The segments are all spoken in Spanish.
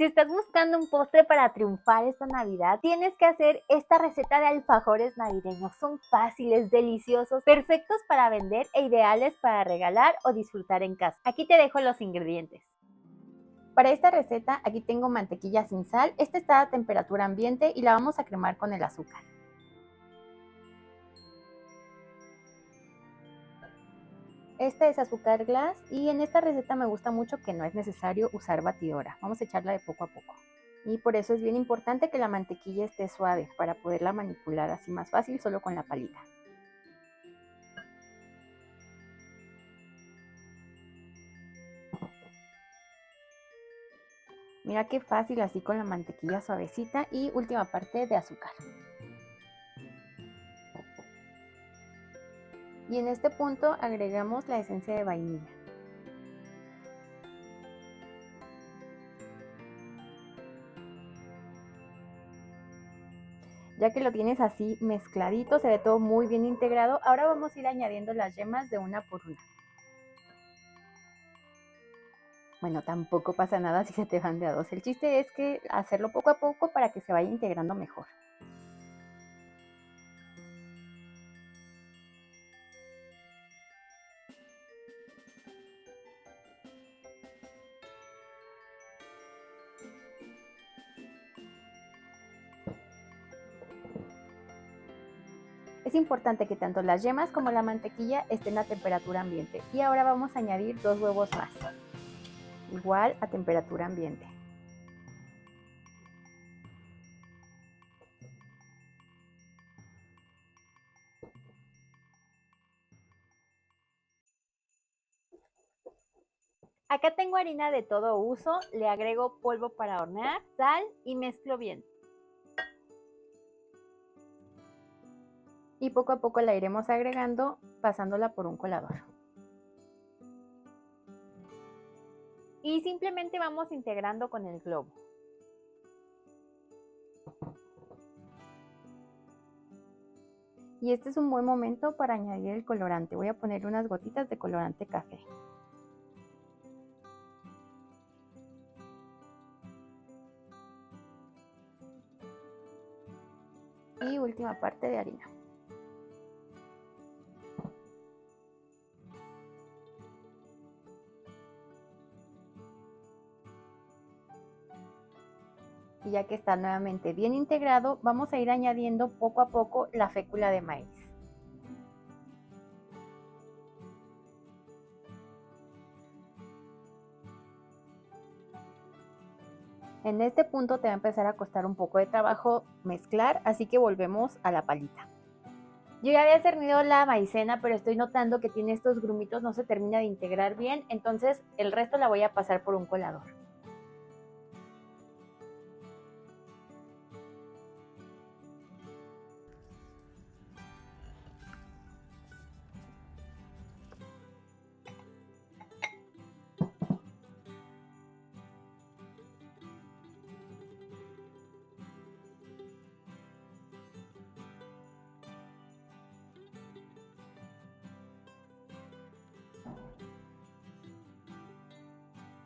Si estás buscando un postre para triunfar esta Navidad, tienes que hacer esta receta de alfajores navideños. Son fáciles, deliciosos, perfectos para vender e ideales para regalar o disfrutar en casa. Aquí te dejo los ingredientes. Para esta receta, aquí tengo mantequilla sin sal. Esta está a temperatura ambiente y la vamos a cremar con el azúcar. Esta es azúcar glass y en esta receta me gusta mucho que no es necesario usar batidora. Vamos a echarla de poco a poco. Y por eso es bien importante que la mantequilla esté suave para poderla manipular así más fácil solo con la palita. Mira qué fácil así con la mantequilla suavecita y última parte de azúcar. Y en este punto agregamos la esencia de vainilla. Ya que lo tienes así mezcladito, se ve todo muy bien integrado, ahora vamos a ir añadiendo las yemas de una por una. Bueno, tampoco pasa nada si se te van de a dos. El chiste es que hacerlo poco a poco para que se vaya integrando mejor. Es importante que tanto las yemas como la mantequilla estén a temperatura ambiente. Y ahora vamos a añadir 2 huevos más, igual a temperatura ambiente. Acá tengo harina de todo uso, le agrego polvo para hornear, sal y mezclo bien. Y poco a poco la iremos agregando pasándola por un colador. Y simplemente vamos integrando con el globo. Y este es un buen momento para añadir el colorante. Voy a poner unas gotitas de colorante café. Y última parte de harina. Y ya que está nuevamente bien integrado, vamos a ir añadiendo poco a poco la fécula de maíz. En este punto te va a empezar a costar un poco de trabajo mezclar, así que volvemos a la palita. Yo ya había cernido la maicena, pero estoy notando que tiene estos grumitos, no se termina de integrar bien, entonces el resto la voy a pasar por un colador.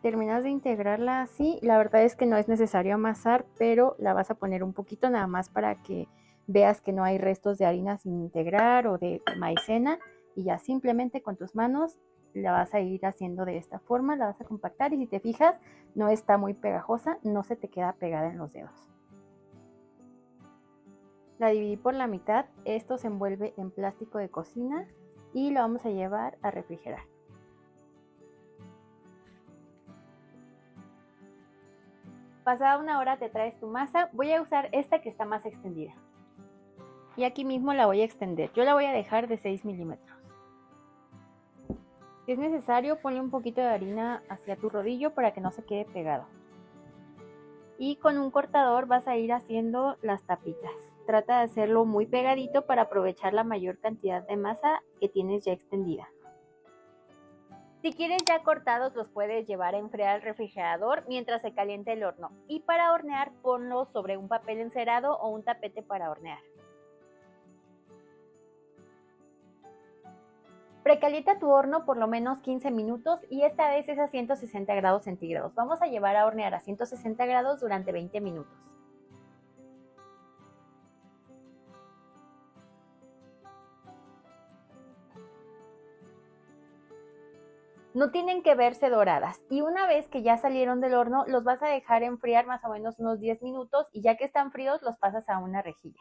Terminas de integrarla así, la verdad es que no es necesario amasar, pero la vas a poner un poquito nada más para que veas que no hay restos de harina sin integrar o de maicena y ya simplemente con tus manos la vas a ir haciendo de esta forma, la vas a compactar y si te fijas no está muy pegajosa, no se te queda pegada en los dedos. La dividí por la mitad, esto se envuelve en plástico de cocina y lo vamos a llevar a refrigerar. Pasada una hora te traes tu masa, voy a usar esta que está más extendida. Y aquí mismo la voy a extender, yo la voy a dejar de 6 milímetros. Si es necesario, ponle un poquito de harina hacia tu rodillo para que no se quede pegado. Y con un cortador vas a ir haciendo las tapitas. Trata de hacerlo muy pegadito para aprovechar la mayor cantidad de masa que tienes ya extendida. Si quieres ya cortados, los puedes llevar a enfriar al refrigerador mientras se caliente el horno. Y para hornear, ponlos sobre un papel encerado o un tapete para hornear. Precalienta tu horno por lo menos 15 minutos y esta vez es a 160 grados centígrados. Vamos a llevar a hornear a 160 grados durante 20 minutos. No tienen que verse doradas y una vez que ya salieron del horno los vas a dejar enfriar más o menos unos 10 minutos y ya que están fríos los pasas a una rejilla.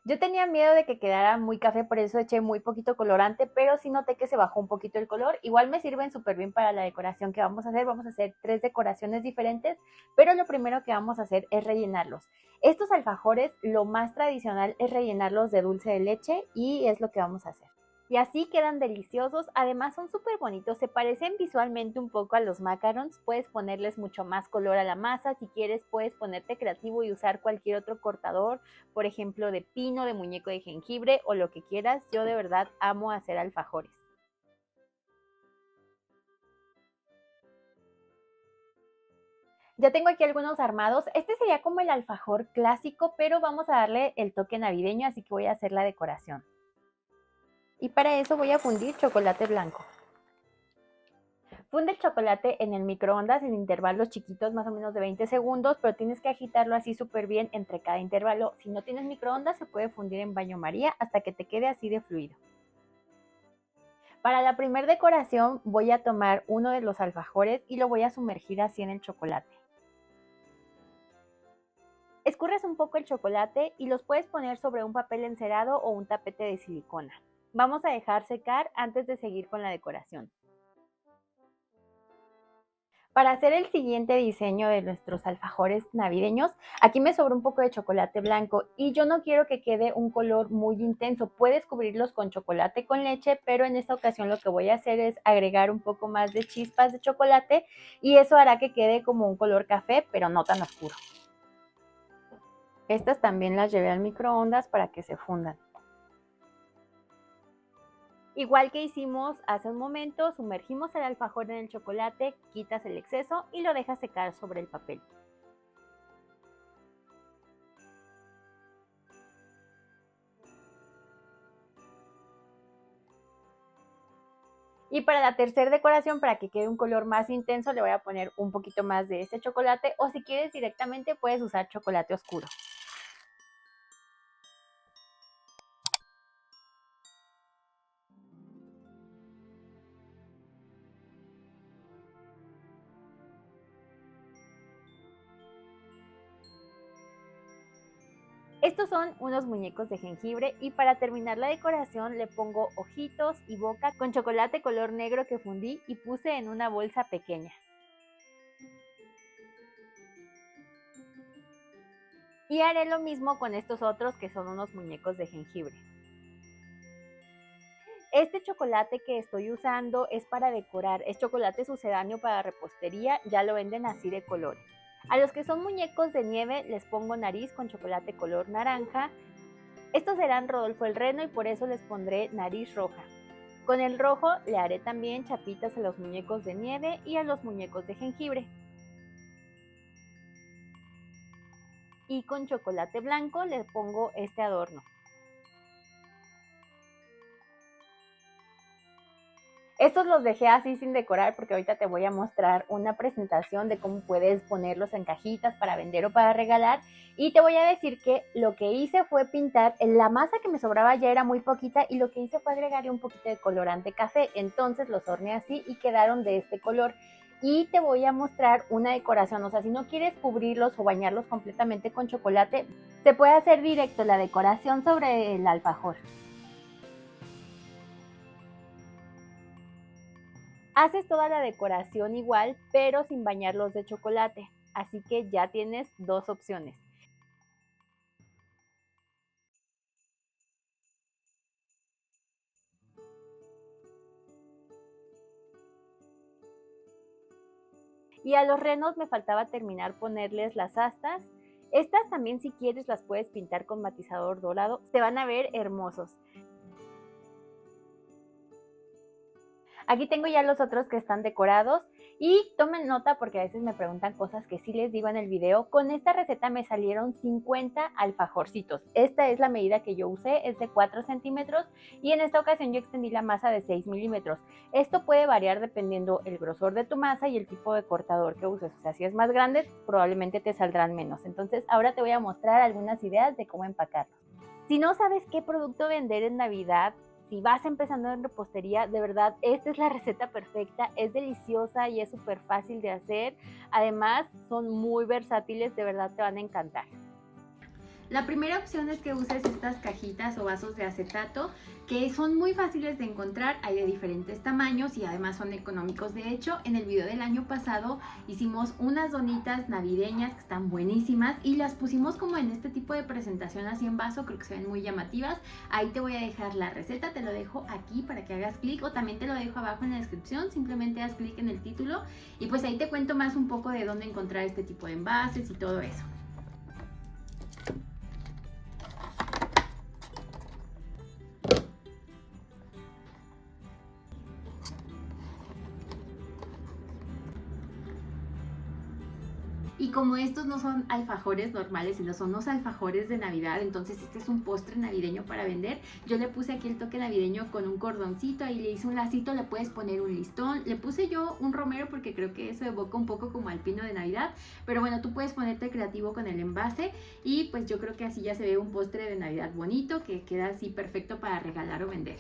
Yo tenía miedo de que quedara muy café, por eso eché muy poquito colorante, pero sí noté que se bajó un poquito el color. Igual me sirven súper bien para la decoración que vamos a hacer. Vamos a hacer 3 decoraciones diferentes, pero lo primero que vamos a hacer es rellenarlos. Estos alfajores, lo más tradicional es rellenarlos de dulce de leche y es lo que vamos a hacer. Y así quedan deliciosos, además son súper bonitos, se parecen visualmente un poco a los macarons, puedes ponerles mucho más color a la masa, si quieres puedes ponerte creativo y usar cualquier otro cortador, por ejemplo de pino, de muñeco de jengibre o lo que quieras, yo de verdad amo hacer alfajores. Ya tengo aquí algunos armados, este sería como el alfajor clásico, pero vamos a darle el toque navideño, así que voy a hacer la decoración. Y para eso voy a fundir chocolate blanco. Funde el chocolate en el microondas en intervalos chiquitos, más o menos de 20 segundos, pero tienes que agitarlo así súper bien entre cada intervalo. Si no tienes microondas, se puede fundir en baño María hasta que te quede así de fluido. Para la primera decoración voy a tomar uno de los alfajores y lo voy a sumergir así en el chocolate. Escurres un poco el chocolate y los puedes poner sobre un papel encerado o un tapete de silicona. Vamos a dejar secar antes de seguir con la decoración. Para hacer el siguiente diseño de nuestros alfajores navideños, aquí me sobra un poco de chocolate blanco y yo no quiero que quede un color muy intenso. Puedes cubrirlos con chocolate con leche, pero en esta ocasión lo que voy a hacer es agregar un poco más de chispas de chocolate y eso hará que quede como un color café, pero no tan oscuro. Estas también las llevé al microondas para que se fundan. Igual que hicimos hace un momento, sumergimos el alfajor en el chocolate, quitas el exceso y lo dejas secar sobre el papel. Y para la tercera decoración, para que quede un color más intenso, le voy a poner un poquito más de este chocolate o si quieres directamente puedes usar chocolate oscuro. Estos son unos muñecos de jengibre y para terminar la decoración le pongo ojitos y boca con chocolate color negro que fundí y puse en una bolsa pequeña. Y haré lo mismo con estos otros que son unos muñecos de jengibre. Este chocolate que estoy usando es para decorar, es chocolate sucedáneo para repostería, ya lo venden así de colores. A los que son muñecos de nieve les pongo nariz con chocolate color naranja. Estos serán Rodolfo el Reno y por eso les pondré nariz roja. Con el rojo le haré también chapitas a los muñecos de nieve y a los muñecos de jengibre. Y con chocolate blanco les pongo este adorno. Estos los dejé así sin decorar porque ahorita te voy a mostrar una presentación de cómo puedes ponerlos en cajitas para vender o para regalar. Y te voy a decir que lo que hice fue pintar, la masa que me sobraba ya era muy poquita y lo que hice fue agregarle un poquito de colorante café. Entonces los horneé así y quedaron de este color. Y te voy a mostrar una decoración, o sea, si no quieres cubrirlos o bañarlos completamente con chocolate, se puede hacer directo la decoración sobre el alfajor. Haces toda la decoración igual, pero sin bañarlos de chocolate. Así que ya tienes dos opciones. Y a los renos me faltaba terminar ponerles las astas. Estas también si quieres las puedes pintar con matizador dorado. Se van a ver hermosos. Aquí tengo ya los otros que están decorados Y tomen nota porque a veces me preguntan cosas que sí les digo en el video. Con esta receta me salieron 50 alfajorcitos. Esta es la medida que yo usé, es de 4 centímetros y en esta ocasión yo extendí la masa de 6 milímetros. Esto puede variar dependiendo el grosor de tu masa y el tipo de cortador que uses. O sea, si es más grande, probablemente te saldrán menos. Entonces, ahora te voy a mostrar algunas ideas de cómo empacarlo. Si no sabes qué producto vender en Navidad, si vas empezando en repostería, de verdad, esta es la receta perfecta, es deliciosa y es súper fácil de hacer. Además, son muy versátiles, de verdad te van a encantar. La primera opción es que uses estas cajitas o vasos de acetato que son muy fáciles de encontrar, hay de diferentes tamaños y además son económicos. De hecho, en el video del año pasado hicimos unas donitas navideñas que están buenísimas y las pusimos como en este tipo de presentación así en vaso, creo que se ven muy llamativas. Ahí te voy a dejar la receta, te lo dejo aquí para que hagas clic o también te lo dejo abajo en la descripción, simplemente haz clic en el título y pues ahí te cuento más un poco de dónde encontrar este tipo de envases y todo eso. Y como estos no son alfajores normales, sino son los alfajores de Navidad, entonces este es un postre navideño para vender. Yo le puse aquí el toque navideño con un cordoncito, ahí le hice un lacito, le puedes poner un listón. Le puse yo un romero porque creo que eso evoca un poco como al pino de Navidad. Pero bueno, tú puedes ponerte creativo con el envase y pues yo creo que así ya se ve un postre de Navidad bonito que queda así perfecto para regalar o vender.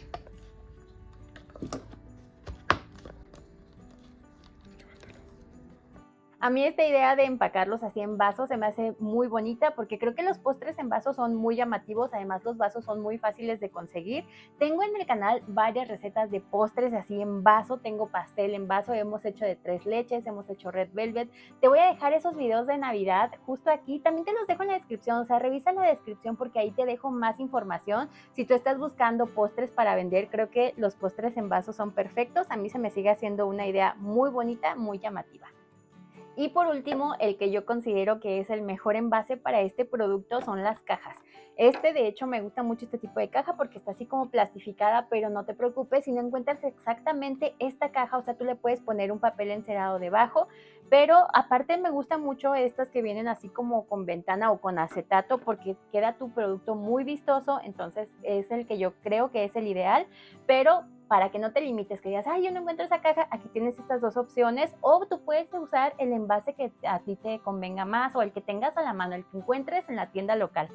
A mí esta idea de empacarlos así en vasos se me hace muy bonita porque creo que los postres en vasos son muy llamativos, además los vasos son muy fáciles de conseguir. Tengo en el canal varias recetas de postres así en vaso, tengo pastel en vaso, hemos hecho de 3 leches, hemos hecho red velvet. Te voy a dejar esos videos de Navidad justo aquí, también te los dejo en la descripción, o sea, revisa la descripción porque ahí te dejo más información. Si tú estás buscando postres para vender, creo que los postres en vaso son perfectos, a mí se me sigue haciendo una idea muy bonita, muy llamativa. Y por último, el que yo considero que es el mejor envase para este producto son las cajas. De hecho, me gusta mucho este tipo de caja porque está así como plastificada, pero no te preocupes si no encuentras exactamente esta caja, o sea, tú le puedes poner un papel encerado debajo, pero aparte me gustan mucho estas que vienen así como con ventana o con acetato porque queda tu producto muy vistoso, entonces es el que yo creo que es el ideal, pero para que no te limites, que digas, ay, yo no encuentro esa caja, aquí tienes estas dos opciones, o tú puedes usar el envase que a ti te convenga más o el que tengas a la mano, el que encuentres en la tienda local.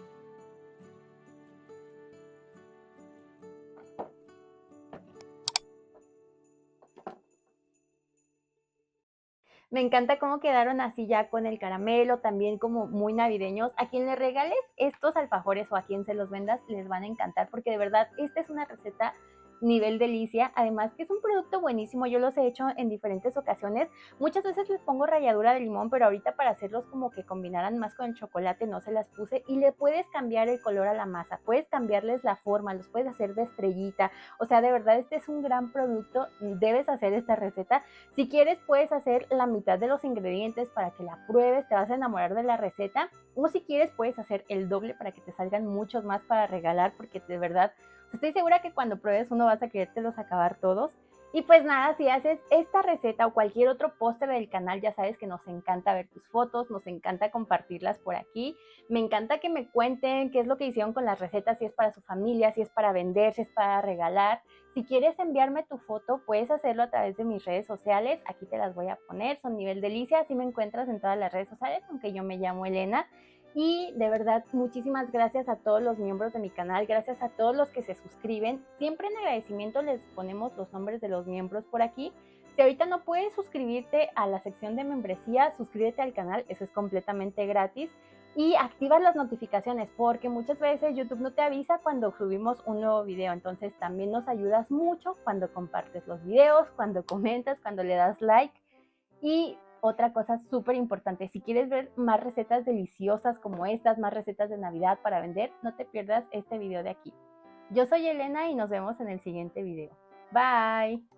Me encanta cómo quedaron así ya con el caramelo, también como muy navideños. A quien le regales estos alfajores o a quien se los vendas les van a encantar porque de verdad esta es una receta nivel delicia, además que es un producto buenísimo, yo los he hecho en diferentes ocasiones, muchas veces les pongo ralladura de limón, pero ahorita para hacerlos como que combinaran más con el chocolate no se las puse y le puedes cambiar el color a la masa, puedes cambiarles la forma, los puedes hacer de estrellita, o sea, de verdad este es un gran producto, debes hacer esta receta. Si quieres puedes hacer la mitad de los ingredientes para que la pruebes, te vas a enamorar de la receta, o si quieres puedes hacer el doble para que te salgan muchos más para regalar, porque de verdad estoy segura que cuando pruebes uno vas a querértelos acabar todos. Y pues nada, si haces esta receta o cualquier otro póster del canal, ya sabes que nos encanta ver tus fotos, nos encanta compartirlas por aquí. Me encanta que me cuenten qué es lo que hicieron con las recetas, si es para su familia, si es para vender, si es para regalar. Si quieres enviarme tu foto, puedes hacerlo a través de mis redes sociales. Aquí te las voy a poner, son Nivel Delicia. Así me encuentras en todas las redes sociales, aunque yo me llamo Elena. Y de verdad, muchísimas gracias a todos los miembros de mi canal, gracias a todos los que se suscriben. Siempre en agradecimiento les ponemos los nombres de los miembros por aquí. Si ahorita no puedes suscribirte a la sección de membresía, suscríbete al canal, eso es completamente gratis. Y activa las notificaciones porque muchas veces YouTube no te avisa cuando subimos un nuevo video. Entonces también nos ayudas mucho cuando compartes los videos, cuando comentas, cuando le das like. Y otra cosa súper importante, si quieres ver más recetas deliciosas como estas, más recetas de Navidad para vender, no te pierdas este video de aquí. Yo soy Elena y nos vemos en el siguiente video. Bye.